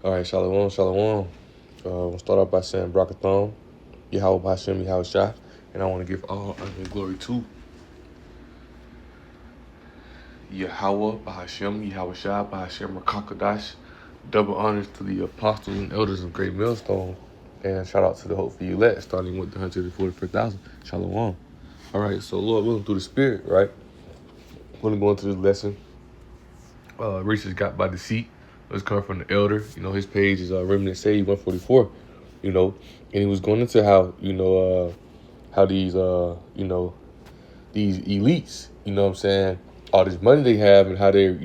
All right, Shalom, Shalom. We'll start off by saying Brakathon, Yahweh Hashem, Yahweh Shah. And I want to give all honor and glory to Yahweh Bahashem, Yahweh Shah, Bahashem Rakakadash. Double honors to the apostles and elders of Great Millstone. And shout out to the Hope for You Elect, starting with the 144,000. Shalom. All right, so Lord willing through the Spirit, right? We're going to go into this lesson. Riches got by deceit. Let's come from the elder. His page is Remnant Sage 144. And he was going into how how these these elites, what I'm saying, all this money they have and how they're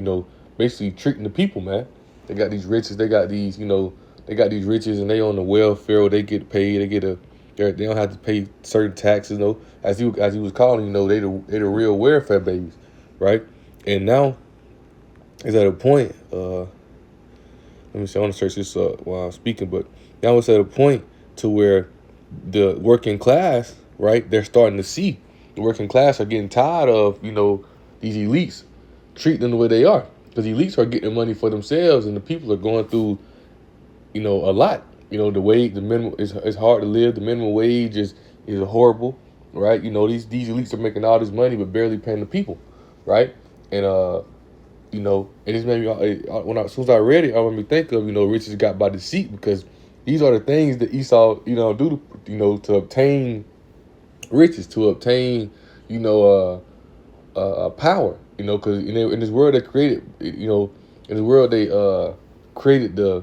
basically treating the people, man. They got these riches. They got these they got these riches and they on the welfare. They get paid. They don't have to pay certain taxes. As he was calling, they the real welfare babies, right? And now it's at a point. Let me see. I want to search this up while I'm speaking, but now it's at a point to where the working class, right? They're starting to see the working class are getting tired of these elites treating them the way they are, because elites are getting money for themselves, and the people are going through a lot. The minimum is hard to live. The minimum wage is horrible, right? These elites are making all this money but barely paying the people, right? And and this made me, as soon as I read it, I made me think of, riches got by deceit, because these are the things that Esau, do to obtain riches, to obtain, power, because in this world they created, in the world they created the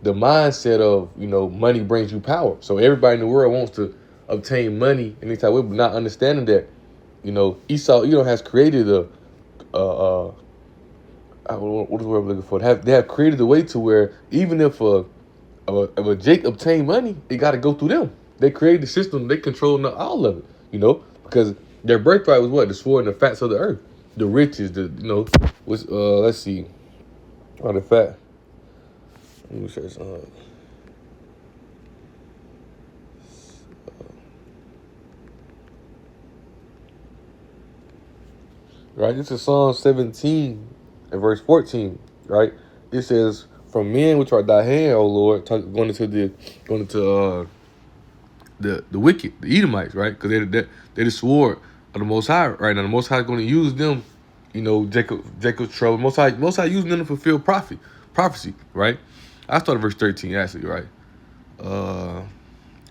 mindset of, money brings you power. So everybody in the world wants to obtain money any type of way, but not understanding that, Esau, has created what is the word I'm looking for? They have created a way to where even if a Jake obtain money, it got to go through them. They created the system. They control all of it, because their birthright was what? The sword and the fats of the earth, the riches, was let's see, on the fat. Let me show you something. Right, this is Psalm 17 and verse 14. Right, it says, "From men which are thy hand, O Lord," going into the wicked, the Edomites, right? Because they're the sword of the Most High right now. The Most High is going to use them, Jacob's trouble. Most High using them to fulfill prophecy, right? I started verse 13 actually, right?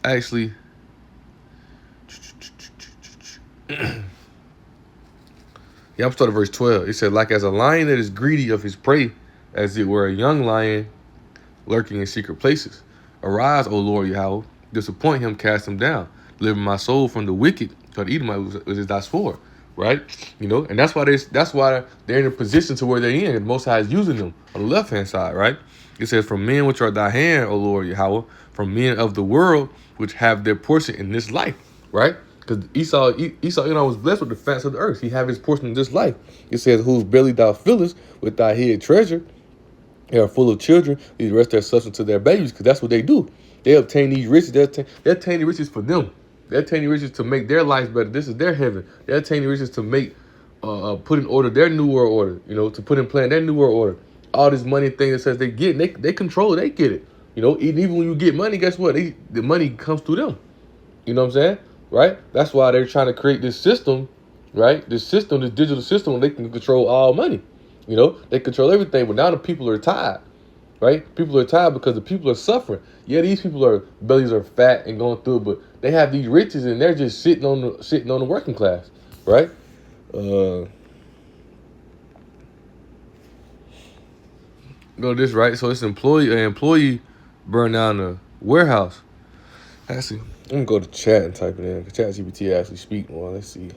Actually, yeah, I'm starting verse 12. It said, "Like as a lion that is greedy of his prey, as it were a young lion lurking in secret places. Arise, O Lord Yahweh, disappoint him, cast him down. Deliver my soul from the wicked, because Edomite was thy sword," right? And that's why they're in a position to where they're in. The Most High is using them on the left hand side, right? It says, "From men which are thy hand, O Lord Yahweh, from men of the world which have their portion in this life," right? Because Esau, was blessed with the fats of the earth. He have his portion in this life. It says, "Whose belly thou fillest with thy hid treasure. They are full of children. These rest their substance to their babies," because that's what they do. They obtain these riches. They obtain the riches for them. They obtain the riches to make their lives better. This is their heaven. They obtain the riches to make, put in order their new world order. To put in plan their new world order. All this money thing that says they get, they control it. They get it. Even when you get money, guess what? The money comes through them. You know what I'm saying? Right? That's why they're trying to create this system, right? This digital system, where they can control all money. They control everything, but now the people are tired, right? People are tired because the people are suffering. Yeah, these bellies are fat and going through it, but they have these riches and they're just sitting on the working class, right? This right. So it's an employee burned down a warehouse. Actually, I'm gonna go to chat and type it in. Chat GPT actually speak more. Let's see.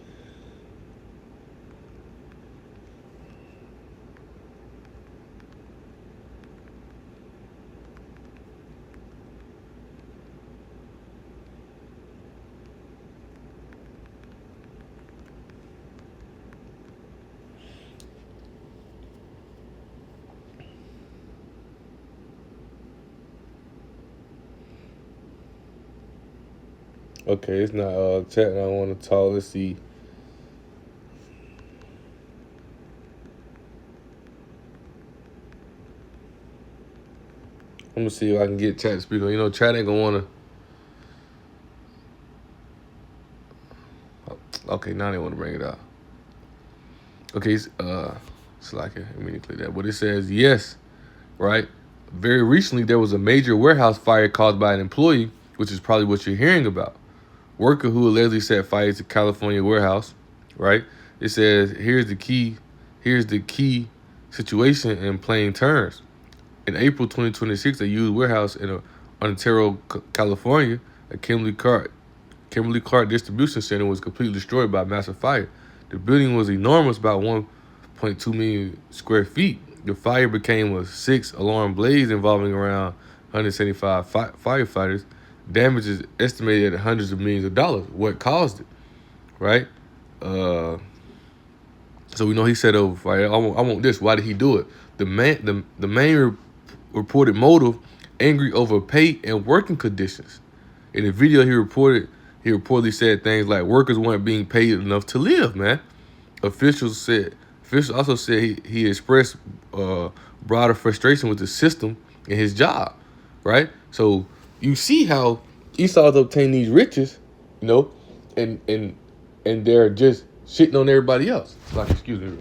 Okay, it's not chat. I want to talk. Let's see. I'm Let me see if I can get chat to speak on. You know, chat ain't gonna wanna. Okay, now they wanna bring it out. Okay, it's like it immediately that. But it says yes, right? Very recently, there was a major warehouse fire caused by an employee, which is probably what you're hearing about. Worker who allegedly set fire to California warehouse, right? It says here's the key situation in plain terms. In April 2026, a used warehouse in Ontario, California, a Kimberly Clark distribution center was completely destroyed by a massive fire. The building was enormous, about 1.2 million square feet. The fire became a 6-alarm blaze involving around 175 firefighters. Damage is estimated at hundreds of millions of dollars. What caused it, right? So we know he said over fire. I want this. Why did he do it? The main reported motive: angry over pay and working conditions. In the video, he reportedly said things like workers weren't being paid enough to live. Man, officials also said he expressed broader frustration with the system and his job. Right. So you see how Esau's obtained these riches, you know, and they're just shitting on everybody else. Like, excuse me.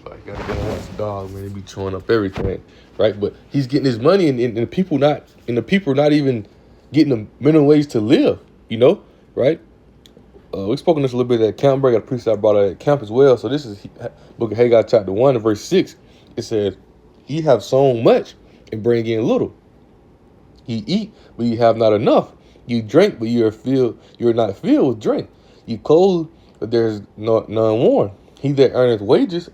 Like, gotta go watch the dog, man. He be chewing up everything, right? But he's getting his money, and the people not even getting the minimum wage to live, you know, right? We spoke on this a little bit at camp break. I appreciate I brought it at camp as well. So this is Book of Haggai chapter 1 and verse 6. It says, "Ye have sown much and bring in little. Ye eat, but ye have not enough. You drink, but you are not filled with drink. You clothe, but there is none worn. He that earneth wages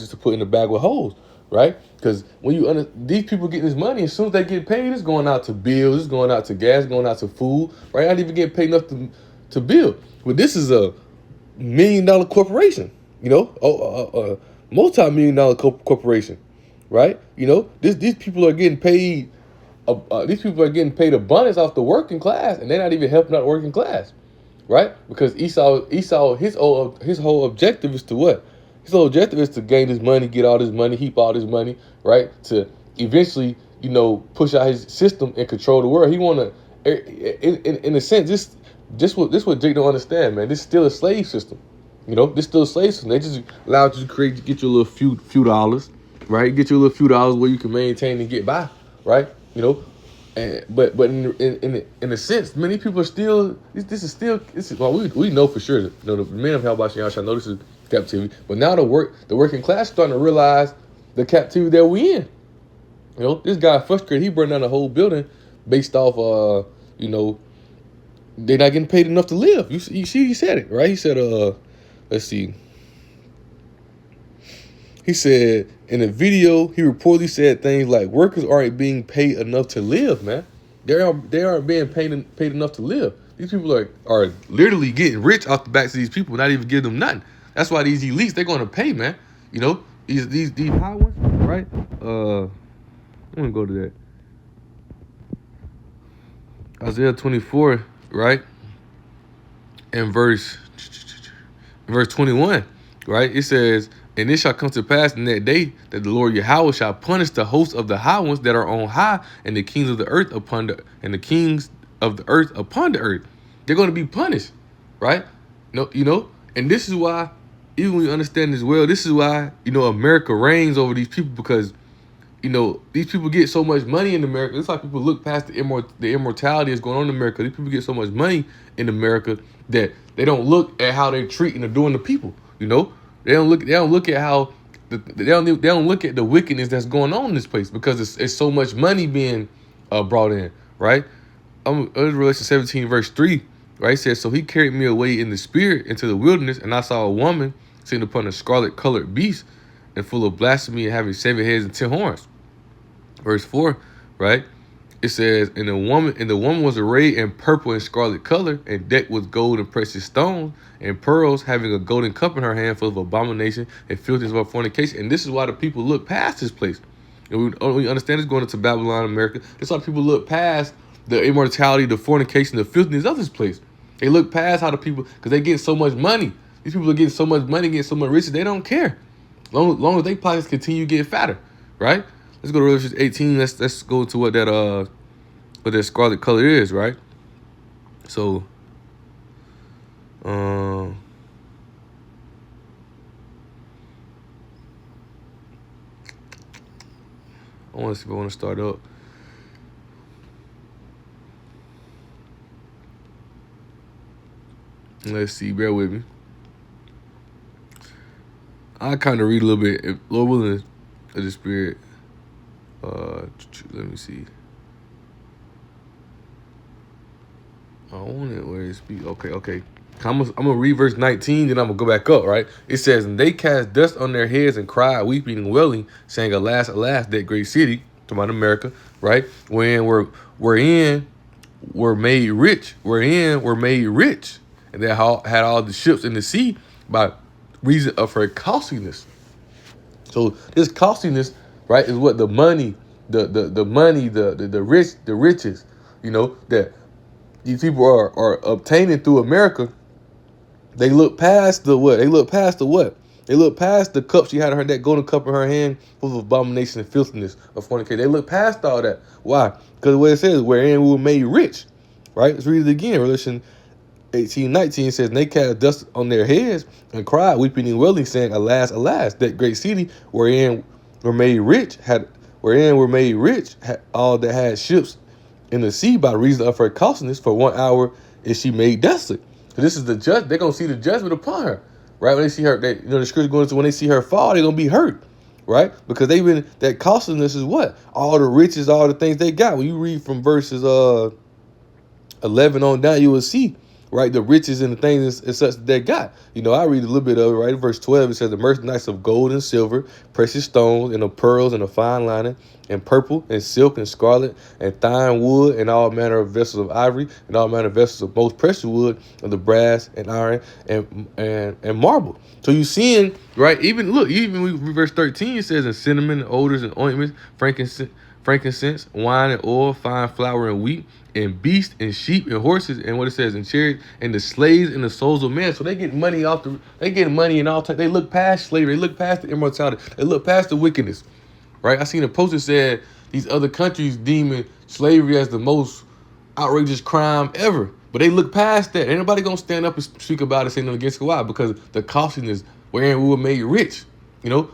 to put in the bag with holes," right? Because when these people getting this money, as soon as they get paid, it's going out to bills, it's going out to gas, going out to food, right? Not even getting paid enough to build. But this is a $1 million corporation, you know, multi-million dollar corporation, right? You know, these people are getting paid. These people are getting paid abundance off the working class, and they're not even helping out the working class. Right? Because Esau, his whole objective is to what? His whole objective is to gain this money, get all this money, heap all this money, right? To eventually, you know, push out his system and control the world. He want to, in a sense, this what Jake don't understand, man. This is still a slave system, you know. This is still a slave system. They just allowed you to get you a little few dollars, right? Get you a little few dollars where you can maintain and get by, right? You know. But in a sense, many people are still. This is well, we know for sure. You know, the men of Hell y'all shall know this is captivity. But now the working class starting to realize the captivity that we in. You know, this guy frustrated. He burned down the whole building based off you know, they're not getting paid enough to live. You see, he said it right. He said let's see. He said in a video, he reportedly said things like workers aren't being paid enough to live, man. They aren't being paid enough to live. These people are literally getting rich off the backs of these people, not even giving them nothing. That's why these elites, they're going to pay, man. You know, these high ones, right? I'm going to go to that. Isaiah 24, right? And verse 21, right? It says, "And it shall come to pass in that day that the Lord Yahweh shall punish the hosts of the high ones that are on high, and the kings of the earth upon the earth. They're going to be punished, right? No, you know, and this is why, even when you understand this well, this is why, you know, America reigns over these people, because, you know, these people get so much money in America. It's like people look past the immortality that's going on in America. These people get so much money in America that they don't look at how they're treating or doing the people, you know. They don't look at how they don't look at the wickedness that's going on in this place, because it's so much money being brought in, right? Revelation 17 verse 3, right? It says, "So he carried me away in the spirit into the wilderness, and I saw a woman sitting upon a scarlet colored beast, and full of blasphemy, and having 7 heads and 10 horns." Verse 4, right? It says, and the woman was arrayed in purple and scarlet color, and decked with gold and precious stones and pearls, having a golden cup in her hand full of abomination and filthiness of fornication. And this is why the people look past this place, And we understand it's going into Babylon, America. That's why people look past the immortality, the fornication, the filthiness of this place. They look past how the people, because they get so much money. These people are getting so much money, getting so much riches, they don't care. Long as they pockets continue getting fatter, right? Let's go to Revelation 18. Let's go to what that scarlet color is, right? So, I want to see if I want to start up. Let's see, bear with me. I kind of read a little bit. If Lord willing, of the Spirit. Let me see. I want it where it speaks. Okay. I'm gonna read verse 19, then I'm gonna go back up, right? It says, and they cast dust on their heads and cried, weeping and wailing, saying, alas, that great city, to about America, right? Wherein were made rich, and they had all the ships in the sea by reason of her costliness. So this costliness, right, is what the money, the riches, that these people are obtaining through America. They look past the what? They look past the cup she had in her, that golden cup in her hand, full of abomination and filthiness of fornication. They look past all that. Why? Because what it says, wherein we were made rich, right? Let's read it again. Revelation 18:19 says, and they cast dust on their heads and cried, weeping and wailing, saying, alas, that great city wherein were made rich, had all that had ships in the sea by reason of her costliness. For 1 hour is she made desolate. So this is the judge. They're gonna see the judgment upon her, right? When they see her, the scripture going into, when they see her fall, they're gonna be hurt, right? Because that costliness is what? All the riches, all the things they got. When you read from verses 11 on down, you will see, right, the riches and the things and such that they got. I read a little bit of it, right? Verse 12, it says, the merchandise of gold and silver, precious stones, and of pearls, and of fine lining, and purple, and silk, and scarlet, and fine wood, and all manner of vessels of ivory, and all manner of vessels of most precious wood, of the brass, and iron, and marble. So you seeing, right, even verse 13, it says, and cinnamon, and odors, and ointments, frankincense, wine and oil, fine flour and wheat, and beasts and sheep and horses, and what it says, and chariots, and the slaves and the souls of men. So they get money in all time. They look past slavery, they look past the immortality, they look past the wickedness, right? I seen a post that said these other countries deeming slavery as the most outrageous crime ever, but they look past that. Ain't nobody gonna stand up and speak about it, say nothing against it. Why? Because the costliness wherein we were made rich.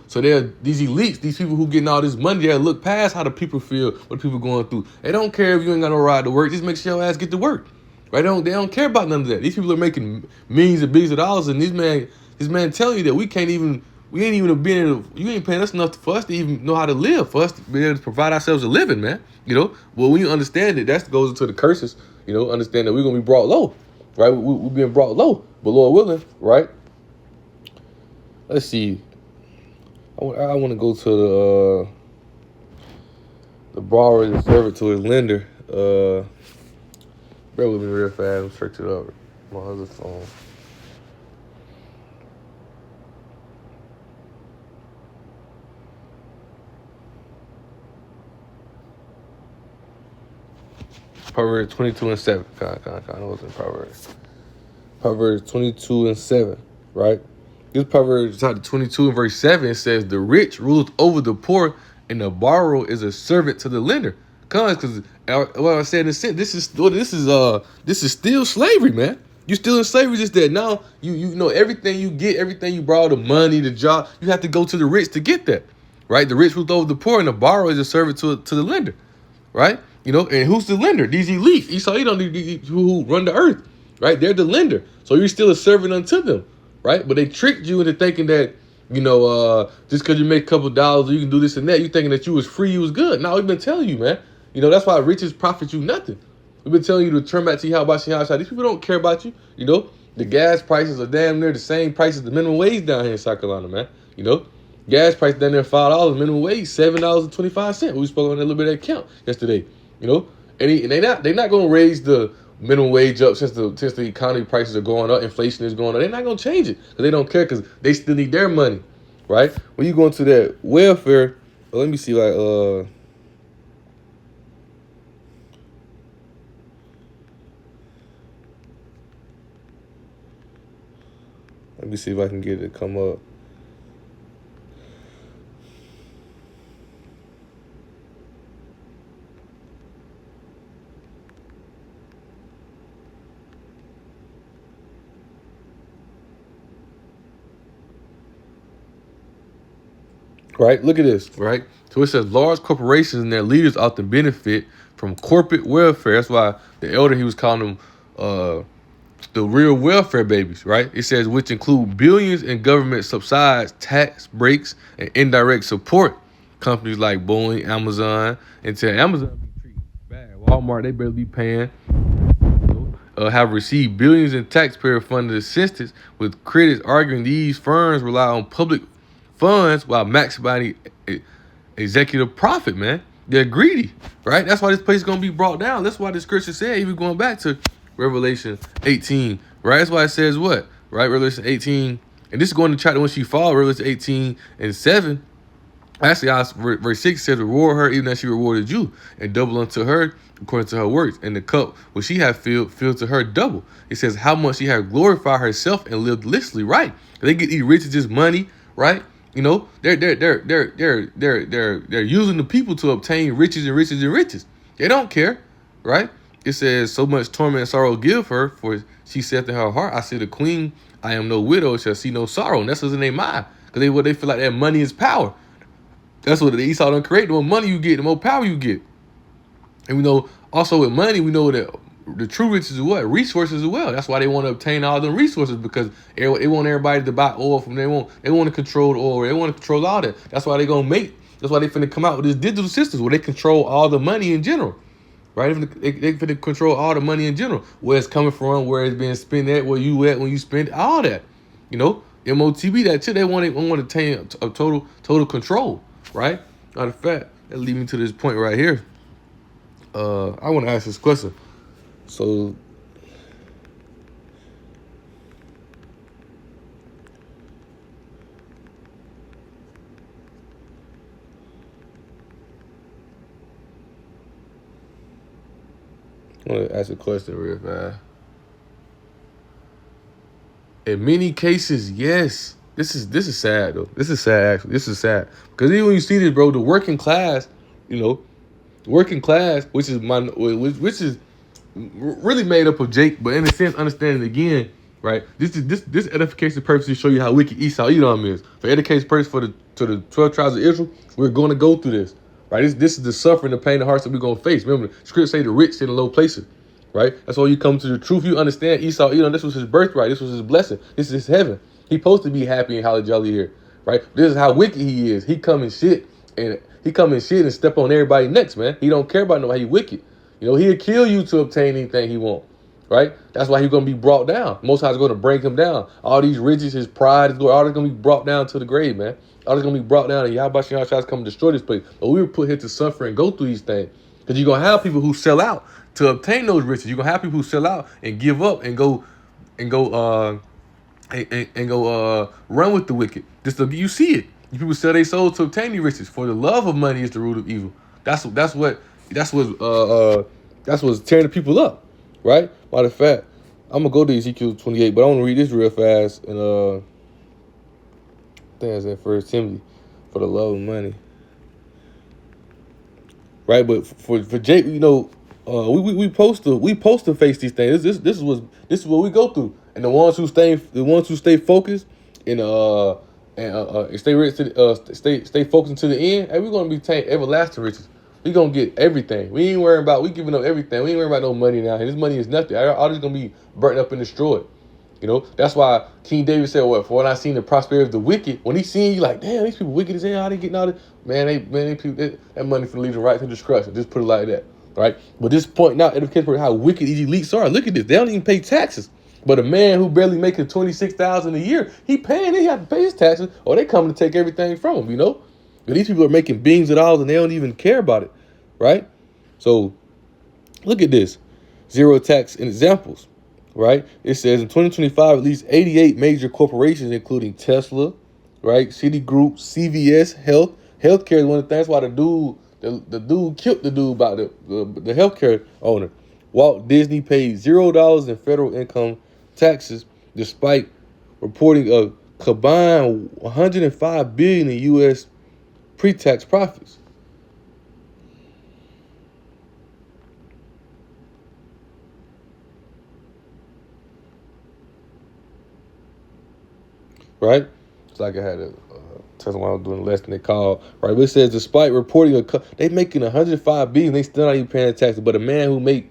So they're these elites, these people who getting all this money, they look past how the people feel, what people going through. They don't care if you ain't got no ride to work. Just make sure your ass get to work, right? They don't care about none of that. These people are making millions and billions of dollars, and this man telling you that we ain't even being able, you ain't paying us enough for us to even know how to live, for us to be able to provide ourselves a living, man. Well, when you understand it, that goes into the curses. Understand that we're gonna be brought low, right? We're being brought low, but Lord willing, right? Let's see. I want to go to the borrower and servant to his lender. Bear with me real fast. I'm search it up. My other phone. Proverbs 22:7. I know it's in Proverbs. Proverbs 22:7, right? This Proverbs chapter 22 and verse 7 says, the rich ruleth over the poor, and the borrower is a servant to the lender. Because what I said in the sense, this is still slavery, man. You still in slavery, just that now you know everything you get, everything you borrow, the money, the job, you have to go to the rich to get that, right? The rich ruleth over the poor, and the borrower is a servant to the lender, right? And who's the lender? These elites, Esau, who run the earth, right? They're the lender, so you're still a servant unto them. Right? But they tricked you into thinking that, just because you make a couple dollars, or you can do this and that, you thinking that you was free, you was good. No, we've been telling you, man. That's why riches profit you nothing. We've been telling you to turn back to Yahweh. These people don't care about you. The gas prices are damn near the same price as the minimum wage down here in South Carolina, man. Gas price down there $5, minimum wage $7.25. We spoke on that little bit of that count yesterday. And they're not gonna raise the minimum wage up since the economy prices are going up, inflation is going up. They're not gonna change it because they don't care, because they still need their money, right? When you go into that welfare, let me see, like, let me see if I can get it to come up. Right? Look at this, right? So it says large corporations and their leaders often benefit from corporate welfare. That's why the elder, he was calling them the real welfare babies, right? It says, which include billions in government subsides, tax breaks, and indirect support. Companies like Boeing, Amazon, until Amazon be treated bad. Walmart, they better be paying. Have received billions in taxpayer-funded assistance, with critics arguing these firms rely on public funds while maximizing executive profit, man. They're greedy, right? That's why this place is going to be brought down. That's why the scripture said, even going back to Revelation 18, right? That's why it says what, right? Revelation 18, and this is going to try to, when she fall, Revelation 18 and 7, actually, verse 6 says, reward her even as she rewarded you, and double unto her according to her works. And the cup which she had filled to her double. It says how much she had glorified herself and lived listly, right? They get these riches, this money, right? You know, they're using the people to obtain riches and riches and riches. They don't care, right? It says, so much torment and sorrow give her, for she said in her heart, I say the queen, I am no widow, shall see no sorrow. And that's what's in their mind. Because they feel like that money is power. That's what the Esau done create. The more money you get, the more power you get. And we know also with money, we know that the true riches is what? Resources as well. That's why they want to obtain all the resources, because they want everybody to buy oil from them. They want to control the oil. They want to control all that. That's why that's why they finna come out with this digital systems where they control all the money in general. Right? They finna control all the money in general. Where it's coming from, where it's being spent at, where you at when you spend it, all that. You know? MOTB, that shit, they want to obtain a total control. Right? Matter of fact, that leads me to this point right here. I want to ask this question. So, I want to ask a question real fast. In many cases, yes. This is sad though. This is sad actually. This is sad because even when you see this, bro, the working class, you know, working class, which is really made up of Jake, but in a sense, understanding again, right? This edification purpose to show you how wicked Esau Edom is. For education purpose to the 12 tribes of Israel, we're going to go through this, right? This is the suffering, the pain, the hearts that we're going to face. Remember, the scripture say the rich sit in low places, right? That's why you come to the truth. You understand Esau Edom. This was his birthright. This was his blessing. This is his heaven. He's supposed to be happy and holly jolly here, right? This is how wicked he is. He come and shit and step on everybody next, man. He don't care about nobody. He wicked. You know, he'll kill you to obtain anything he want, right? That's why he's going to be brought down. Most High is going to bring him down. All these riches, his pride, all that's going to be brought down to the grave, man. All that's going to be brought down, and Yahweh tries to come and destroy this place. But we were put here to suffer and go through these things. Because you're going to have people who sell out to obtain those riches. You're going to have people who sell out and give up and go run with the wicked. You see it. You people sell their souls to obtain these riches. For the love of money is the root of evil. That's what's tearing the people up, right? Matter of fact, I'm gonna go to Ezekiel 28, but I want to read this real fast. And I think that's in 1 Timothy. For the love of money, right? But for Jake, you know, we supposed to face these things. This is what we go through. And the ones who stay focused and stay rich stay focused until the end, hey, we're gonna be everlasting riches. We gonna get everything. We ain't worrying about, we giving up everything. We ain't worrying about no money now. This money is nothing. All this gonna be burnt up and destroyed. You know, that's why King David said, "What? For when I seen the prosperity of the wicked, when he seen you, like, damn, these people wicked as hell. How they getting all this? Man, that money for leading right to destruction. Just put it like that, right? But this point now, education how wicked these elites are. Look at this. They don't even pay taxes. But a man who barely making $26,000 a year, he have to pay his taxes, or they coming to take everything from him. You know, but these people are making billions of dollars and they don't even care about it, right? So, look at this, zero tax and examples. Right? It says in 2025, at least 88 major corporations, including Tesla, right, Citigroup, CVS Health, Healthcare is one of the things why the dude killed the dude about the healthcare owner. Walt Disney paid $0 in federal income taxes despite reporting a combined 105 billion in U.S. pre-tax profits. Right? It's like I had a test while I was doing a lesson they called, right? But it says despite reporting they making 105 billion, they still not even paying the taxes. But a man who make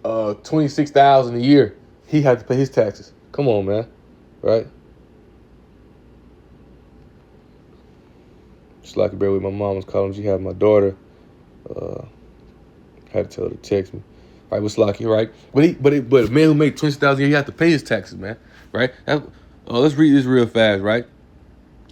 26,000 a year, he had to pay his taxes. Come on, man. Right? Just like a bear with my mom was calling. She had my daughter. Had to tell her to text me. Right, what's lucky, right? But a man who make 20,000 a year, he have to pay his taxes, man. Right? Let's read this real fast, right?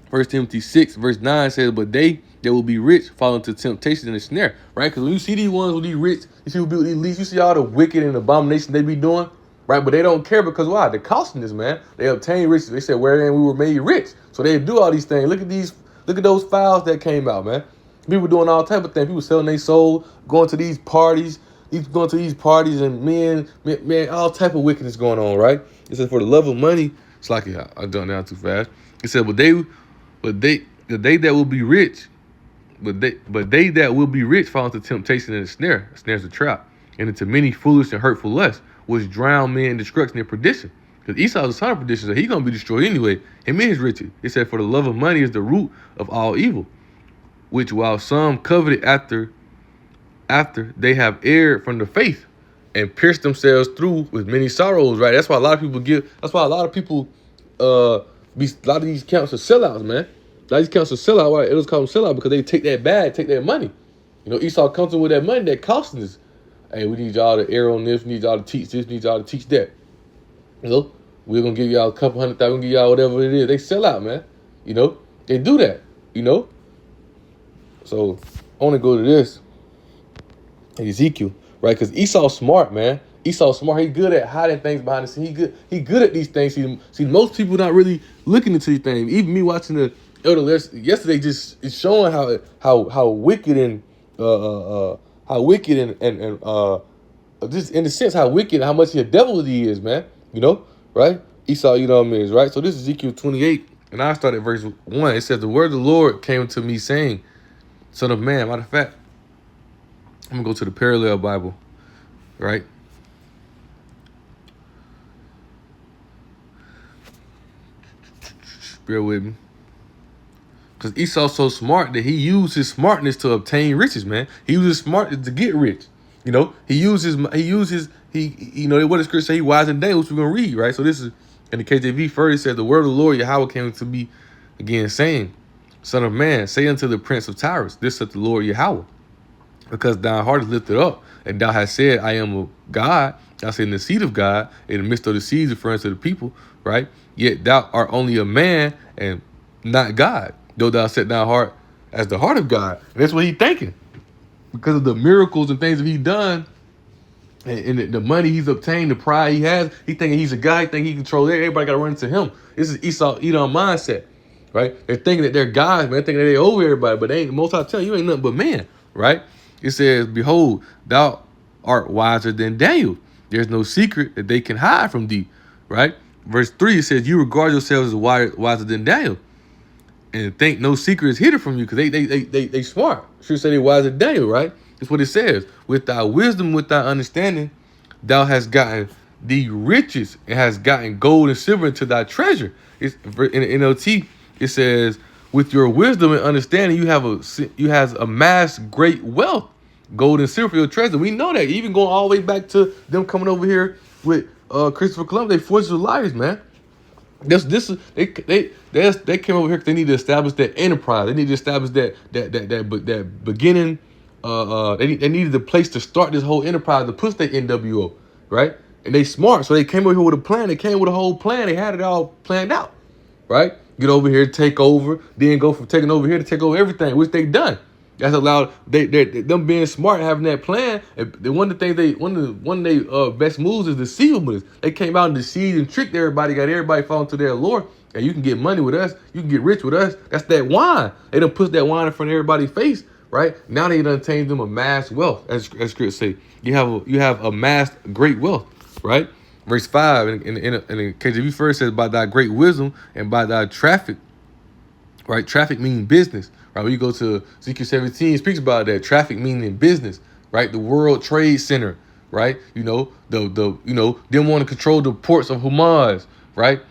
1 Timothy 6, verse 9 says, but they that will be rich fall into temptation and a snare, right? Because when you see these ones with these rich, you see who build these leases, you see all the wicked and abomination they be doing, right? But they don't care because why? They're costing this, man. They obtain riches. They said, wherein we were made rich. So they do all these things. Look at those files that came out, man. People doing all type of things. People selling their soul, going to these parties, and man, all type of wickedness going on, right? It said for the love of money, it's like I done down too fast. It said, but they that will be rich, but they that will be rich fall into temptation and a snare. A snare is a trap, and into many foolish and hurtful lusts, which drown men in destruction and perdition. Because Esau is a son of perdition, so he's gonna be destroyed anyway. Him and his riches. It said, for the love of money is the root of all evil, which while some coveted after they have erred from the faith and pierced themselves through with many sorrows, right? That's why a lot of people a lot of these counts are sellouts, man. A lot of these counts are sellouts. Why? It was called sellout because they take that bag, take that money. You know, Esau comes in with that money that costing us. Hey, we need y'all to err on this, we need y'all to teach this, we need y'all to teach that. You know, we're gonna give y'all a couple $100,000, we're gonna give y'all whatever it is. They sell out, man. You know, they do that, you know. So I want to go to this. Ezekiel, right? Because Esau's smart, man. Esau's smart. He good at hiding things behind the scene. He good at these things. See, most people not really looking into these things. Even me watching the Elder yesterday, just is showing how wicked and just in the sense how wicked, how much of a devil he is, man. You know, right? Esau, you know what I mean, right? So this is Ezekiel 28, and I start at verse 1. It says, the word of the Lord came to me saying, son of man, matter of fact, I'm going to go to the parallel Bible, right? Bear with me. Because Esau's so smart that he used his smartness to obtain riches, man. He used his smartness to get rich. You know, you know, what the scripture say, he wise and dangerous, which we're going to read, right? So this is, in the KJV first, it said, the word of the Lord, Yahweh, came to me again, saying, son of man, say unto the prince of Tyrus, this saith the Lord Yahweh. Because thine heart is lifted up, and thou hast said, I am a God. Thou said, in the seed of God, in the midst of the seeds, referring to the people, right? Yet thou art only a man and not God, though thou set thy heart as the heart of God. And that's what he's thinking. Because of the miracles and things that he's done, and the money he's obtained, the pride he has, he thinking he's a guy, he think he controls it. Everybody got to run into him. This is Esau, Edom mindset, right? They're thinking that they're gods, man. They're thinking that they're over everybody, but they ain't. Most I tell you ain't nothing but man, right? It says, behold, thou art wiser than Daniel. There's no secret that they can hide from thee, right? Verse 3, it says, you regard yourselves as wiser than Daniel, and think no secret is hidden from you, because they smart. Should say they wiser than Daniel, right? That's what it says. With thy wisdom, with thy understanding, thou hast gotten the riches and hast gotten gold and silver into thy treasure. It's, in the NLT, it says, with your wisdom and understanding, you have amassed great wealth, gold and silver for your treasure. We know that. Even going all the way back to them coming over here with Christopher Columbus, they forged the liars, man. They came over here because they need to establish that enterprise. They need to establish that beginning. They needed a place to start this whole enterprise to push their NWO, right? And they smart, so they came over here with a plan. They came with a whole plan. They had it all planned out, right? Get over here, take over, then go from taking over here to take over everything, which they done. That's allowed them being smart and having that plan. One of their best moves is deceivableness. They came out and deceived and tricked everybody, got everybody falling to their lure, And you can get money with us. You can get rich with us. That's that wine. They done put that wine in front of everybody's face, right? Now they done changed them amassed wealth, as scripture say. You have amassed great wealth, right? Verse 5 in the KJV first says, by thy great wisdom and by thy traffic, right? Traffic meaning business, right? When you go to Ezekiel 17, it speaks about that. Traffic meaning business, right? The World Trade Center, right? You know, them want to control the ports of Hamas, right?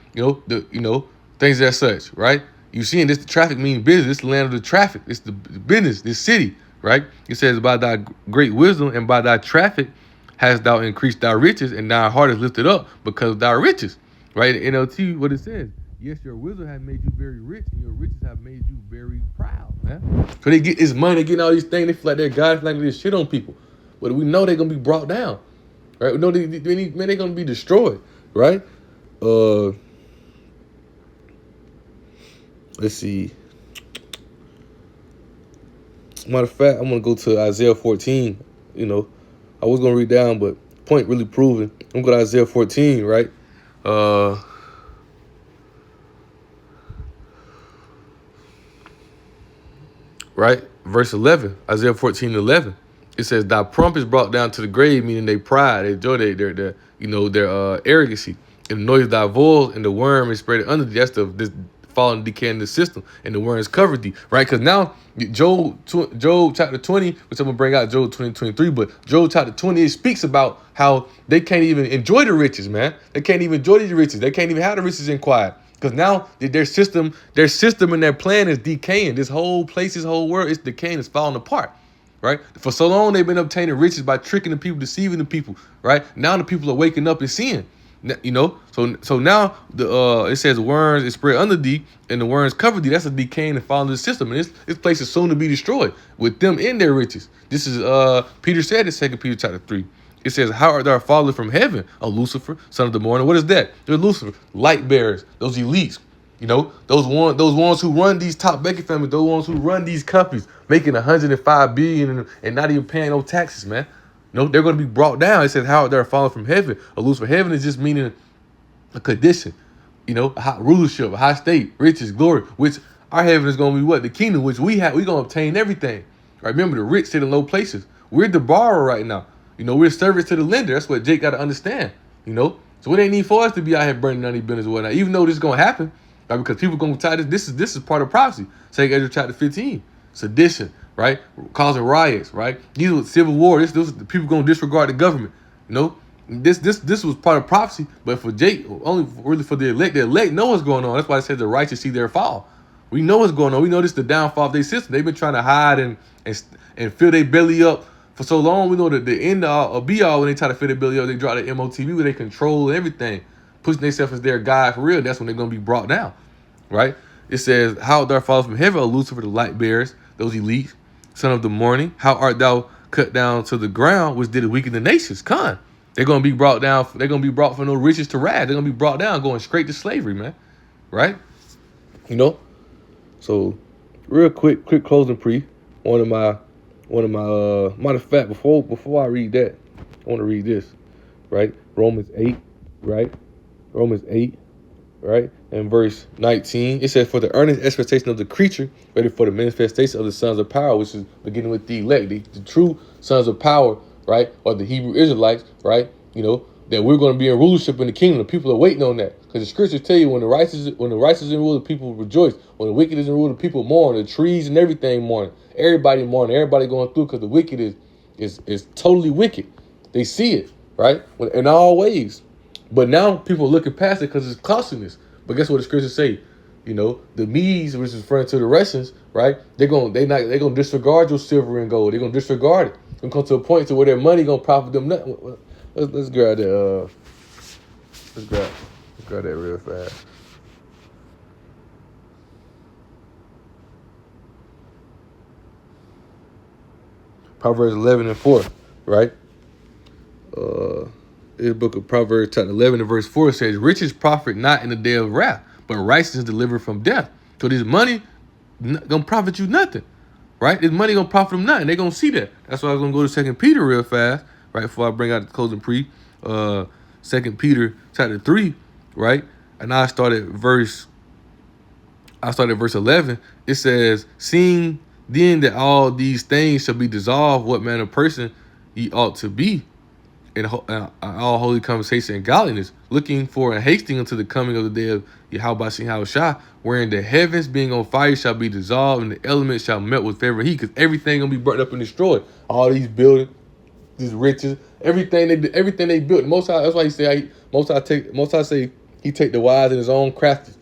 Things as such, right? You seeing this, the traffic meaning business. This is the land of the traffic. It's the business, this city, right? It says, by thy great wisdom and by thy traffic hast thou increased thy riches, and thy heart is lifted up because of thy riches, right? In NLT, what it says, yes, your wisdom has made you very rich, and your riches have made you very proud, man. So they get this money, they getting all these things, they feel like they're God, like this shit on people. But we know they're going to be brought down, right? We know they're going to be destroyed, right? Let's see. Matter of fact, I'm going to go to Isaiah 14. I was going to read down, but point really proven. I'm going to go to Isaiah 14, right? Right? Verse 11, Isaiah 14:11. It says, thy prump is brought down to the grave, meaning they pride, they joy, their arrogancy. And the noise of thy voice, and the worm is spread under thee. That's this falling, decay in the system, and the worms covered thee, right? Because now Job chapter 20, which I'm gonna bring out Job 20:23, but Job chapter 20, it speaks about how they can't even enjoy the riches, man. They can't even enjoy these riches. They can't even have the riches in quiet. Because now their system and their plan is decaying. This whole place, this whole world is decaying, it's falling apart. Right? For so long, they've been obtaining riches by tricking the people, deceiving the people. Right? Now the people are waking up and seeing. So now it says worms is spread under thee, and the worms cover thee. That's a decaying and falling system, and this place is soon to be destroyed with them in their riches. This is Peter said in 2 Peter chapter 3. It says, how art thou fallen from heaven, O Lucifer, son of the morning? What is that? They're Lucifer, light bearers, those elites. Those ones who run these top banking families, those ones who run these companies, making 105 billion and not even paying no taxes, man. They're going to be brought down. It says, how art thou fallen from heaven, O Lucifer? Heaven is just meaning a condition, a high rulership, a high state, riches, glory, which our heaven is going to be what? The kingdom, which we're going to obtain everything. Right? Remember, the rich sit in low places. We're the borrower right now. We're service to the lender. That's what Jake got to understand, So it ain't need for us to be out here burning down these business or whatnot, even though this is going to happen, right? Because people going to tie this. This is part of prophecy. 2 Ezra chapter 15, sedition, right? Causing riots, right? These were civil war. This the people going to disregard the government, This was part of prophecy, but for Jake, only really for the elect know what's going on. That's why it says the righteous see their fall. We know what's going on. We know this is the downfall of their system. They've been trying to hide and fill their belly up for so long. We know that the end all or be all when they try to fit their belly up, they drop the MOTV where they control everything, pushing themselves as their God for real. That's when they're going to be brought down, right? It says, how art thou fallen from heaven, O Lucifer, the light bearers, those elites, son of the morning? How art thou cut down to the ground, which did weaken the nations? Con. They're going to be brought down. They're going to be brought from no riches to rags. They're going to be brought down, going straight to slavery, man. Right? So real quick closing pre. One of my matter of fact, before I read that, I want to read this, right? Romans 8, right? Romans 8, right? And verse 19, it says, for the earnest expectation of the creature, ready for the manifestation of the sons of power, which is beginning with the elect, the true sons of power, right? Or the Hebrew Israelites, right? That we're going to be in rulership in the kingdom. The people are waiting on that. Because the scriptures tell you when the righteous is in rule, the people rejoice. When the wicked is in rule, the people mourn. The trees and everything mourn. Everybody mourning. Everybody going through because the wicked is totally wicked. They see it, right? In all ways. But now people are looking past it because it's costliness. But guess what the scriptures say? The Medes, which is referring to the Russians, right? They're gonna disregard your silver and gold. They're gonna disregard it. They're gonna come to a point to where their money gonna profit them nothing. Let's grab that. Let's grab that real fast. Proverbs 11:4, right? This book of Proverbs chapter 11 and verse 4 says, riches profit not in the day of wrath, but righteousness delivered from death. So this money gonna profit you nothing, right? This money gonna profit them nothing. They gonna see that. That's why I was gonna go to 2 Peter real fast, right? Before I bring out the closing pre. 2 Peter chapter 3, right? And I start at verse I started at verse 11. It says, seeing then that all these things shall be dissolved, what manner of person ye ought to be in all holy conversation and godliness, looking for and hasting unto the coming of the day of Yahweh Shah, wherein the heavens being on fire shall be dissolved, and the elements shall melt with fervent heat, because everything gonna be burnt up and destroyed. All these buildings, these riches, everything they built. Most High, that's why he say Most High say he take the wise in his own crafty,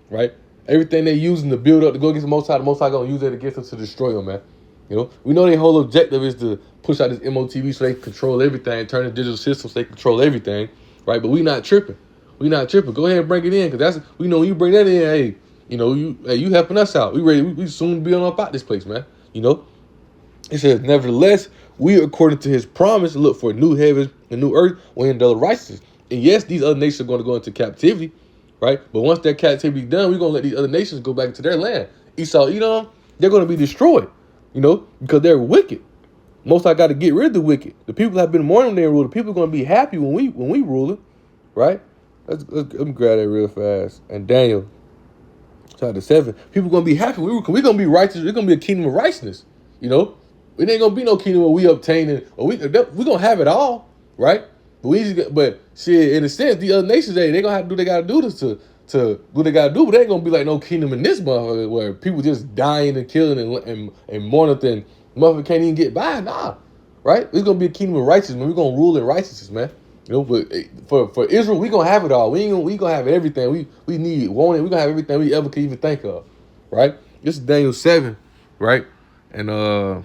right? Everything they using to build up to go against the Most High gonna use it against them to destroy them, man. You know, we know their whole objective is to push out this MOTV so they can control everything, turn the digital system so they control everything, right? But we not tripping. We not tripping. Go ahead and bring it in, because that's, we know when you bring that in, hey, you know, you helping us out. We ready. We soon be on up out this place, man. You know, it says, nevertheless, we, according to his promise, look for new heavens and new earth wherein dwell righteousness. And yes, these other nations are going to go into captivity, right? But once that captivity done, we're going to let these other nations go back into their land. Esau, Edom, they're going to be destroyed, you know, because they're wicked. Most I got to get rid of the wicked. The people have been mourning their rule. The people are going to be happy when we rule it, right? Let me grab that real fast. And Daniel, chapter 7, people going to be happy. We're going to be righteous. We're going to be a kingdom of righteousness, you know? It ain't gonna be no kingdom where we obtain it, or we gonna have it all, right? But shit, in a sense, the other nations, they gonna have to do what they gotta do to do what they gotta do, but they ain't gonna be like no kingdom in this motherfucker where people just dying and killing and mourning and motherfucker can't even get by. Nah, right? It's gonna be a kingdom of righteousness, man. We're gonna rule in righteousness, man. You know, but for Israel, we gonna have it all. We gonna have everything we need, want it. We gonna have everything we ever could even think of, right? This is Daniel 7, right? And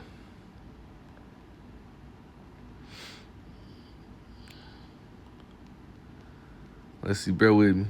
let's see, bear with me.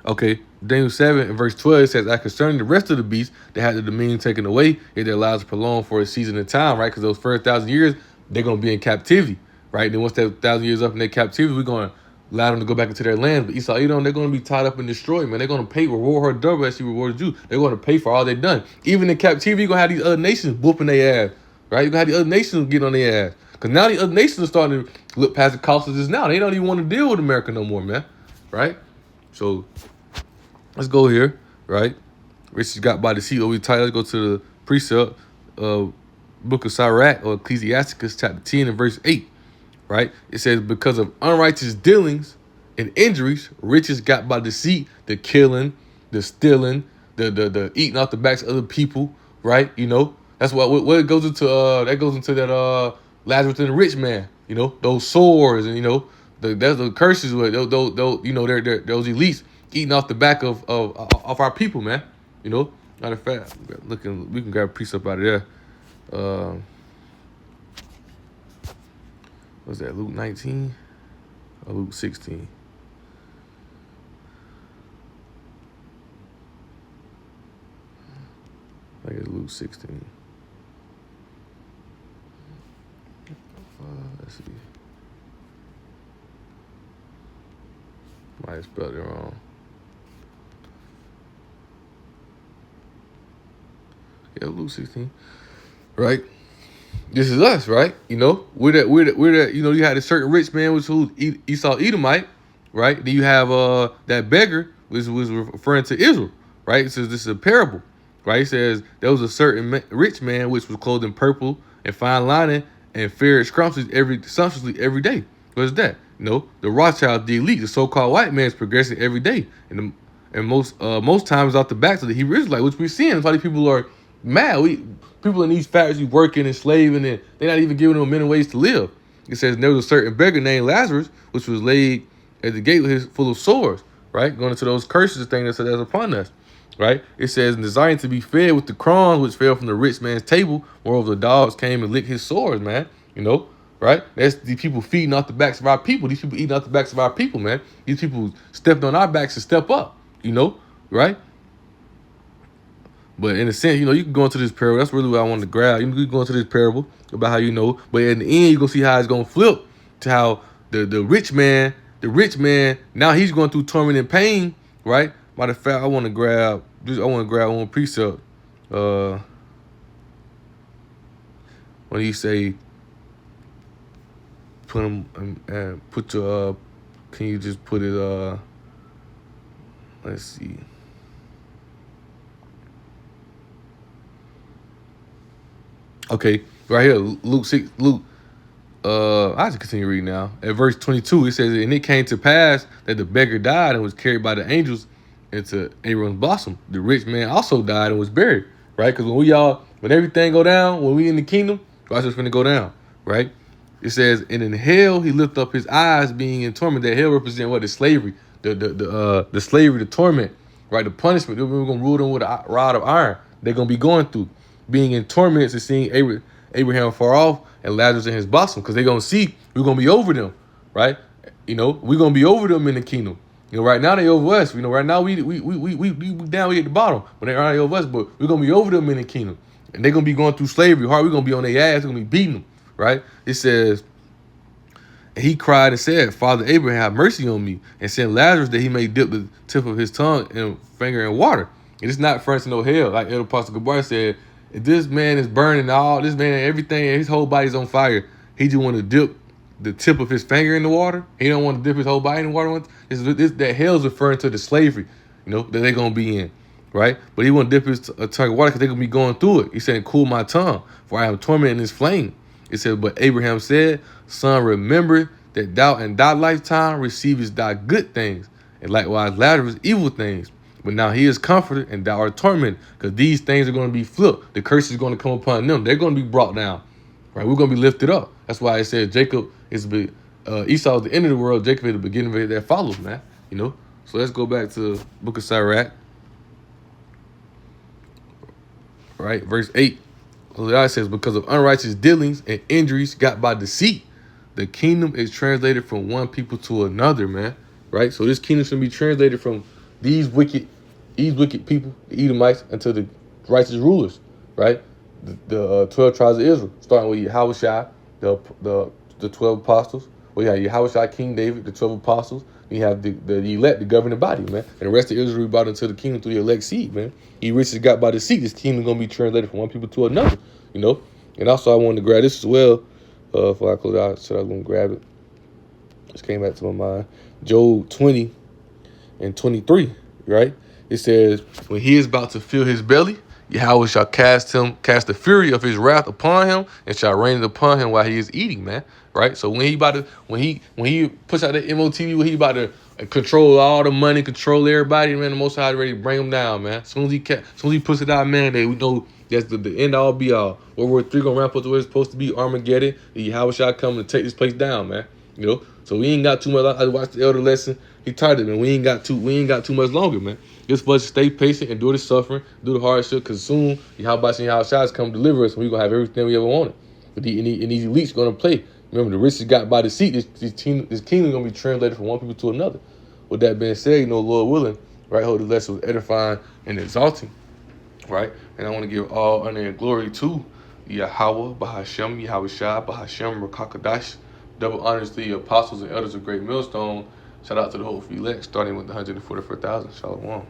Okay, Daniel 7 and verse 12, it says, "I concerning the rest of the beasts that had the dominion taken away, if their lives prolonged for a season of time," right? Because those first 1,000 years, they're going to be in captivity, right? And then once that 1,000 years up in their captivity, we're going to allow them to go back into their land. But Esau, Edom, they're going to be tied up and destroyed, man. They're going to pay, reward her double as she rewarded you. They're going to pay for all they've done. Even in captivity, you're going to have these other nations whooping their ass, right? You're going to have the other nations get on their ass. Because now the other nations are starting to look past the cost of this now. They don't even want to deal with America no more, man, right? So let's go here, right? Riches got by deceit over title. Let's go to the precept, book of Sirach, or Ecclesiasticus chapter 10 and verse 8, right? It says, because of unrighteous dealings and injuries, riches got by deceit, the killing, the stealing, the eating off the backs of other people, right? You know, that's what it goes into. That goes into that Lazarus and the rich man. You know, those sores, and you know, there's the curses with those you know, they're those elites eating off the back of our people, man. You know, matter of fact, looking, we can grab a piece up out of there. What's that, Luke 19 or Luke 16? I think it's Luke 16. Let's see. Might have spelled it wrong. Yeah, Luke 16. Right? This is us, right? You know, we're that, you know, you had a certain rich man, which was Esau Edomite, right? Then you have that beggar, which was referring to Israel, right? It says this is a parable, right? It says there was a certain rich man which was clothed in purple and fine lining and fared sumptuously every day. What is that? You know, the Rothschild, the elite, the so-called white man is progressing every day, and most times off the backs of the Hebrew Israelite, which we're seeing. That's why these people are mad. People in these factories working and slaving, and they're not even giving them many ways to live. It says there was a certain beggar named Lazarus, which was laid at the gate with his full of sores, right? Going into those curses thing that's upon us, right? It says, desiring to be fed with the crumbs which fell from the rich man's table, moreover the dogs came and licked his sores, man. You know, right? That's these people feeding off the backs of our people. These people eating off the backs of our people, man. These people stepped on our backs to step up, you know, right? But in a sense, you know, you can go into this parable. That's really what I wanted to grab. You can go into this parable about how, you know, but in the end, you're going to see how it's going to flip to how the rich man, now he's going through torment and pain, right? Matter of fact, I want to grab one precept. When he say, put them and put your can you just put it let's see. Okay, right here, Luke. I just continue reading now. At verse 22, it says, "And it came to pass that the beggar died and was carried by the angels into Abraham's bosom. The rich man also died and was buried." Right? Because when everything go down, when we in the kingdom, watch what's finna go down. Right? It says, "And in hell he lifted up his eyes, being in torment." That hell represent what? The slavery, the slavery, the torment, right? The punishment. We're gonna rule them with a rod of iron. They're gonna be going through, being in torment and seeing Abraham far off and Lazarus in his bosom, because they're gonna see we're gonna be over them, right? We're gonna be over them in the kingdom. Right now they over us. Right now we down, we at the bottom, but they aren't over us. But we're gonna be over them in the kingdom, and they're gonna be going through slavery hard. We're gonna be on their ass. We're gonna be beating them, right? It says, "And he cried and said, Father Abraham, have mercy on me, and send Lazarus that he may dip the tip of his tongue and finger in water." And it's not for us to no hell, like El Apostle Gabar said. If this man is burning this man, everything, his whole body's on fire, he just want to dip the tip of his finger in the water. He don't want to dip his whole body in the water. That hell's referring to the slavery, that they're going to be in, right? But he want to dip his tongue in water because they're going to be going through it. He said, "Cool my tongue, for I am tormented in this flame." It said, "But Abraham said, Son, remember that thou in thy lifetime receivest thy good things, and likewise Lazarus evil things. But now he is comforted, and thou art tormented," because these things are going to be flipped. The curse is going to come upon them. They're going to be brought down, right? We're going to be lifted up. That's why it says Jacob is Esau is the end of the world. Jacob is the beginning of it that follows, man. So let's go back to the book of Sirach, right? Verse 8. God says, "Because of unrighteous dealings and injuries got by deceit, the kingdom is translated from one people to another," man. Right? So this kingdom should be translated from these wicked people, the Edomites, unto the righteous rulers, right? The 12 tribes of Israel, starting with Yahushua, the 12 apostles. We have Yahushua, King David, the 12 apostles. You have the elect, the governing body, man. And the rest of Israel brought into the kingdom through the elect seed, man. He riches got by the seed. This kingdom is going to be translated from one people to another, And also I wanted to grab this as well. Before I close out, so I was going to grab it. Just came back to my mind. Job 20 and 23, right? It says, "When he is about to fill his belly, Yahweh shall cast the fury of his wrath upon him, and shall rain it upon him while he is eating," man. Right? So when he puts out that MOTV, when he about to control all the money, control everybody, man, the Most High ready to bring him down, man. As soon as he puts it out, man, we know that's the end all be all. World War III gonna ramp up to where it's supposed to be, Armageddon. Yahweh shall come to take this place down, man. So we ain't got too much. I watched the elder lesson. He tired of it, man. We ain't got too much longer, man. Just for us to stay patient, endure the suffering, do the hardship, because soon Yahweh is come deliver us, and we're gonna have everything we ever wanted. And these elites gonna play. Remember, the richest got by the seat. This kingdom gonna be translated from one people to another. With that being said, Lord willing, right? Hope the lesson was edifying and exalting, right? And I want to give all honor and glory to Yahweh, Bahashem, Yahweh Shai, Bahashem, Rakakadash. Double honors to the apostles and elders of Great Millstone. Shout out to the whole elect, starting with the 144,000. Shalom.